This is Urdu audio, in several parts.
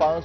5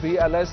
BLS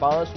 5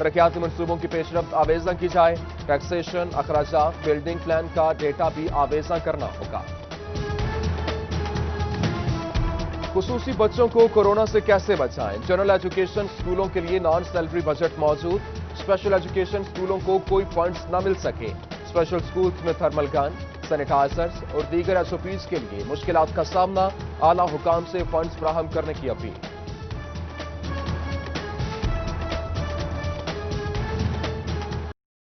ترقیاتی منصوبوں کی پیشرفت آویزاں کی جائے، ٹیکسیشن، اخراجات، بلڈنگ پلان کا ڈیٹا بھی آویزاں کرنا ہوگا۔ خصوصی بچوں کو کورونا سے کیسے بچائیں؟ جنرل ایجوکیشن اسکولوں کے لیے نان سیلری بجٹ موجود، اسپیشل ایجوکیشن اسکولوں کو کوئی فنڈز نہ مل سکے، اسپیشل اسکولز میں تھرمل گن، سینیٹائزرز اور دیگر ایس او پیز کے لیے مشکلات کا سامنا، اعلیٰ حکام سے فنڈز فراہم کرنے کی اپیل۔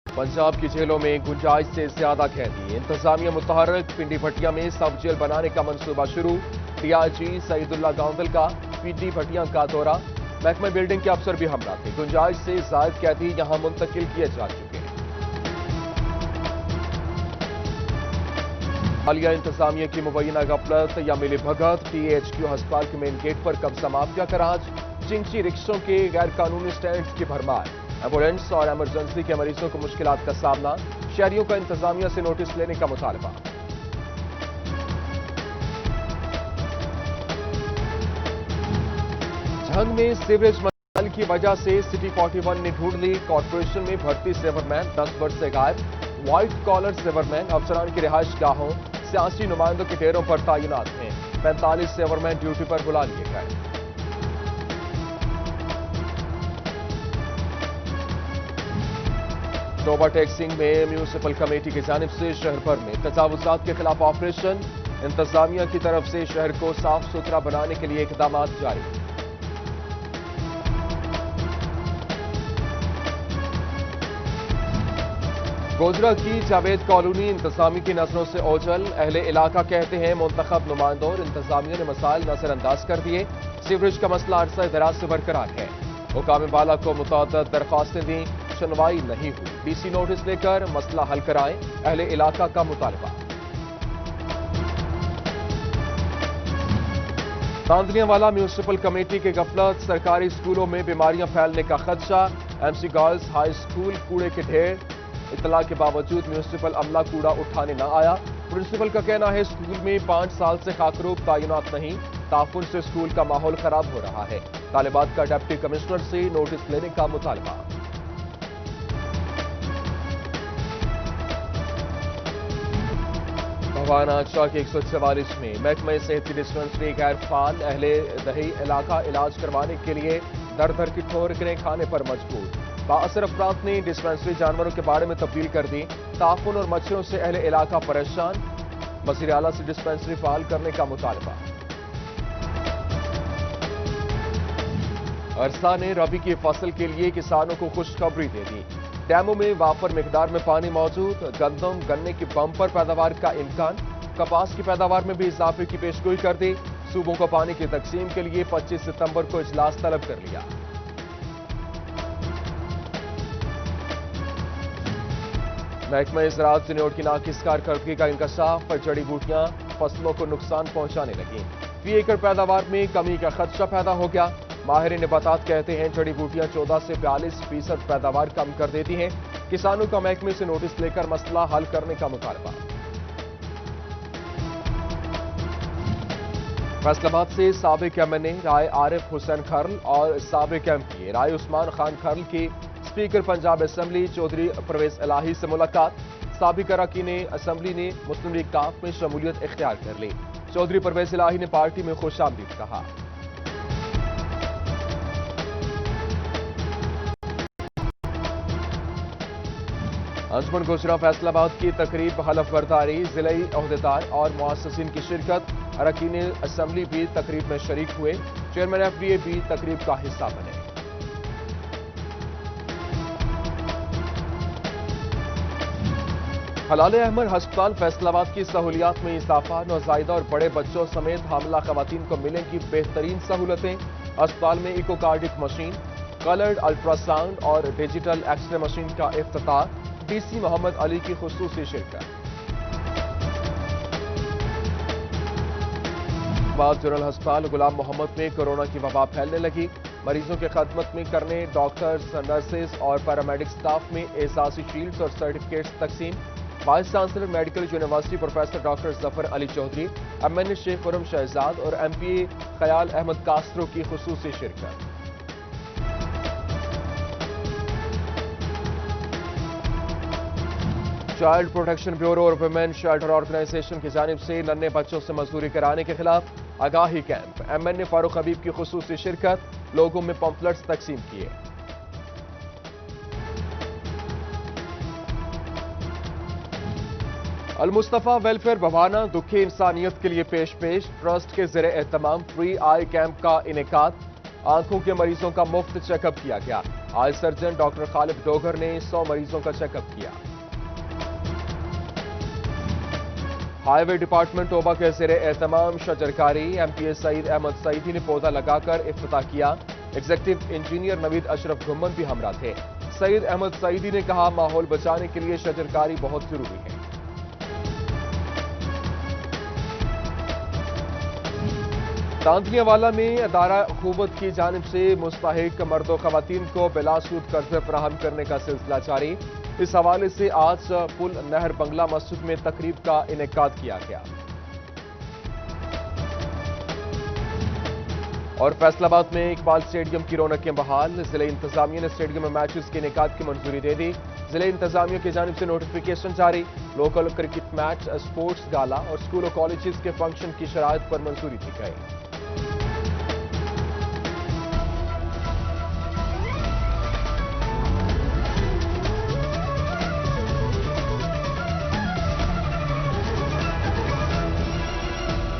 پنجاب کی جیلوں میں گنجائش سے زیادہ قیدی، انتظامیہ متحرک، پنڈی بھٹیا میں سب جیل بنانے کا منصوبہ شروع، ڈی آئی جی سعید اللہ گاندل کا پنڈی بھٹیا کا دورہ، محکمہ بلڈنگ کے افسر بھی ہمراہ تھے، گنجائش سے زائد قیدی یہاں منتقل کیے جا چکے ہیں۔ حالیہ انتظامیہ کی مبینہ غفلت یا ملی بھگت، ٹی ایچ کیو ہسپتال کے مین گیٹ پر قبضہ مافیا کا راج، چنچی رکشوں کے غیر قانونی سٹینڈز کی بھرمار، ایمبولینس اور ایمرجنسی کے مریضوں کو مشکلات کا سامنا، شہریوں کا انتظامیہ سے نوٹس لینے کا مطالبہ۔ جھنگ میں سیوریج مسائل کی وجہ سے سٹی 41 نے ڈھونڈ لی، کارپوریشن میں بھرتی سیور مین 10 برس سے غائب، وائٹ کالر سیور مین افسران کی رہائش گاہوں، سیاسی نمائندوں کے ڈیروں پر تعینات ہیں، 45 سیور مین ڈیوٹی پر بلا لیے گئے۔ اوور ٹیکسنگ میں میونسپل کمیٹی کی جانب سے شہر بھر میں تجاوزات کے خلاف آپریشن، انتظامیہ کی طرف سے شہر کو صاف ستھرا بنانے کے لیے اقدامات جاری۔ گوجرا کی جاوید کالونی انتظامیہ کی نظروں سے اوجھل، اہل علاقہ کہتے ہیں منتخب نمائندوں اور انتظامیہ نے مسائل نظر انداز کر دیے، سیوریج کا مسئلہ عرصہ دراز سے برقرار ہے، حکام بالا کو متعدد درخواستیں دیں، سنوائی نہیں ہوئی، ڈی سی نوٹس لے کر مسئلہ حل کرائیں، اہل علاقہ کا مطالبہ۔ تاندلیاں والا میونسپل کمیٹی کی غفلت، سرکاری اسکولوں میں بیماریاں پھیلنے کا خدشہ، M C girls high school کوڑے کے ڈھیر، اطلاع کے باوجود میونسپل عملہ کوڑا اٹھانے نہ آیا، پرنسپل کا کہنا ہے اسکول میں 5 سال سے خاکروب تعینات نہیں، تعفن سے اسکول کا ماحول خراب ہو رہا ہے، طالبات کا ڈپٹی کمشنر سے نوٹس لینے کا مطالبہ۔ بھوان آچا کے 144 میں محکمہ صحت کی ڈسپنسری غیر فعال، اہل دہی علاقہ علاج کروانے کے لیے در در کی ٹھوکریں کھانے پر مجبور، بااثر افراد نے ڈسپنسری جانوروں کے باڑے میں تبدیل کر دی، تعفن اور مچھروں سے اہل علاقہ پریشان، وزیر اعلیٰ سے ڈسپنسری فعال کرنے کا مطالبہ۔ ارسا نے ربی کی فصل کے لیے کسانوں کو خوشخبری دے دی، ڈیموں میں وافر مقدار میں پانی موجود، گندم گنے کی بمپر پیداوار کا امکان، کپاس کی پیداوار میں بھی اضافے کی پیشگوئی کر دی، صوبوں کو پانی کی تقسیم کے لیے 25 ستمبر کو اجلاس طلب کر لیا۔ محکمہ زراعت جنوٹ کی ناقص کارکردگی کا انکشاف، جڑی بوٹیاں فصلوں کو نقصان پہنچانے لگیں، فی ایکڑ پیداوار میں کمی کا خدشہ پیدا ہو گیا، ماہر نباتات کہتے ہیں جڑی بوٹیاں 14 سے 42% پیداوار کم کر دیتی ہیں، کسانوں کا محکمے سے نوٹس لے کر مسئلہ حل کرنے کا مطالبہ۔ فیصل آباد سے سابق ایم این اے رائے عارف حسین کھرل اور سابق ایم پی اے رائے عثمان خان کھرل کی اسپیکر پنجاب اسمبلی چودھری پرویز الہی سے ملاقات، سابق اراکین اسمبلی نے مسلم لیگ کاف میں شمولیت اختیار کر لی، چودھری پرویز الہی نے پارٹی میں خوش آمدید کہا۔ انجمن گجرا فیصل آباد کی تقریب حلف برداری، ضلعی عہدیدار اور مؤسسین کی شرکت، اراکین اسمبلی بھی تقریب میں شریک ہوئے، چیئرمین ایف ڈی اے بھی تقریب کا حصہ بنے۔ ہلال احمر ہسپتال فیصل آباد کی سہولیات میں اضافہ، نوزائیدہ اور بڑے بچوں سمیت حاملہ خواتین کو ملیں گی بہترین سہولتیں، ہسپتال میں echo cardiac machine, coloured ultrasound اور ڈیجیٹل ایکس رے مشین کا افتتاح، ڈی سی محمد علی کی خصوصی شرکت۔ بعد جنرل ہسپتال غلام محمد میں کورونا کی وبا پھیلنے لگی، مریضوں کی خدمت میں کرنے ڈاکٹرز، نرسز اور پیرامیڈک سٹاف میں اعزازی شیلڈز اور سرٹیفکیٹس تقسیم، vice chancellor medical university professor doctor Zafar Ali Chaudhry, M N A Sheikh Khurram Shahzad اور ایم پی اے خیال احمد کاسترو کی خصوصی شرکت۔ چائلڈ پروٹیکشن بیورو اور ویمن شیلٹر آرگنائزیشن کی جانب سے ننھے بچوں سے مزدوری کرانے کے خلاف آگاہی کیمپ۔ ایم این اے فاروق حبیب کی خصوصی شرکت، لوگوں میں پمفلٹس تقسیم کیے۔ المصطفیٰ ویلفیئر بھوانا دکھی انسانیت کے لیے پیش ٹرسٹ کے زیر اہتمام فری آئی کیمپ کا انعقاد۔ آنکھوں کے مریضوں کا مفت چیک اپ کیا گیا۔ آئی سرجن ڈاکٹر خالد ڈوگر نے 100 مریضوں کا چیک اپ کیا۔ ہائی وے ڈپارٹمنٹ ٹوبہ کے زیر اہتمام شجرکاری، ایم پی اے سعید احمد سعیدی نے پودا لگا کر افتتاح کیا۔ ایگزیکٹو انجینئر نوید اشرف گھمن بھی ہمراہ تھے۔ سعید احمد سعیدی نے کہا، ماحول بچانے کے لیے شجرکاری بہت ضروری ہے۔ تانتلیہ والا میں ادارہ اخوت کی جانب سے مستحق مرد و خواتین کو بلا سود قرضے فراہم کرنے کا سلسلہ جاری۔ اس حوالے سے آج پل نہر بنگلہ مسجد میں تقریب کا انعقاد کیا گیا۔ اور فیصل آباد میں اقبال اسٹیڈیم کی رونقیں بحال، ضلع انتظامیہ نے اسٹیڈیم میں میچز کے انعقاد کی منظوری دے دی۔ ضلع انتظامیہ کی جانب سے نوٹیفیکیشن جاری، لوکل کرکٹ میچ، اسپورٹس گالا اور اسکول و کالجز کے فنکشن کی شرائط پر منظوری دی گئی۔